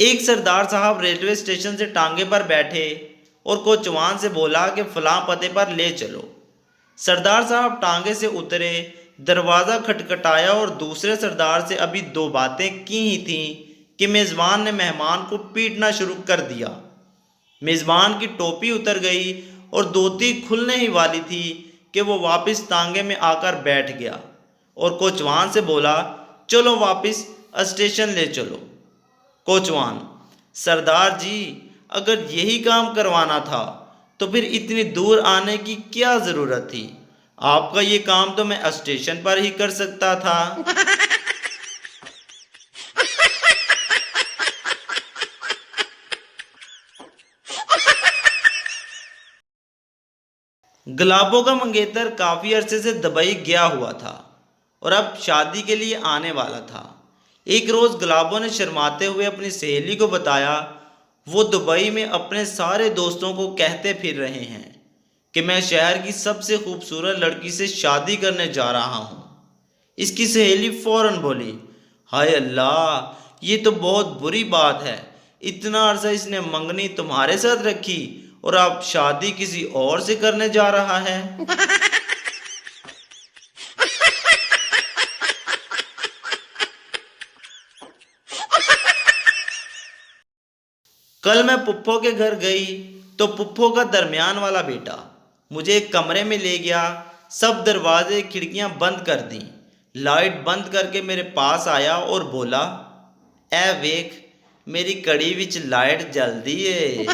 एक सरदार साहब railway station से टांगे पर बैठे और कोचवान से बोला कि फलां पते पर ले चलो। सरदार साहब टांगे से उतरे, दरवाज़ा खटखटाया और दूसरे सरदार से अभी दो बातें की ही थीं कि मेज़बान ने मेहमान को पीटना शुरू कर दिया। मेज़बान की टोपी उतर गई और धोती खुलने ही वाली थी कि वो वापस तांगे में आकर बैठ गया और कोचवान से बोला, चलो वापस स्टेशन ले चलो। कोचवान: सरदार जी, अगर यही काम करवाना था तो फिर इतनी दूर आने की क्या ज़रूरत थी? आपका ये काम तो मैं स्टेशन पर ही कर सकता था। गुलाबों का मंगेतर काफ़ी अरसे से दुबई गया हुआ था और अब शादी के लिए आने वाला था। एक रोज़ गुलाबों ने शर्माते हुए अपनी सहेली को बताया, वो दुबई में अपने सारे दोस्तों को कहते फिर रहे हैं कि मैं शहर की सबसे खूबसूरत लड़की से शादी करने जा रहा हूँ। इसकी सहेली फौरन बोली, हाय अल्लाह, ये तो बहुत बुरी बात है। इतना अरसा इसने मंगनी तुम्हारे साथ रखी और अब शादी किसी और से करने जा रहा है। कल मैं पुप्पो के घर गई तो पुप्पो का दरमियान वाला बेटा मुझे एक कमरे में ले गया, सब दरवाजे खिड़कियां बंद कर दी, लाइट बंद करके मेरे पास आया और बोला, ए वेख, मेरी कड़ी विच लाइट जलदी है।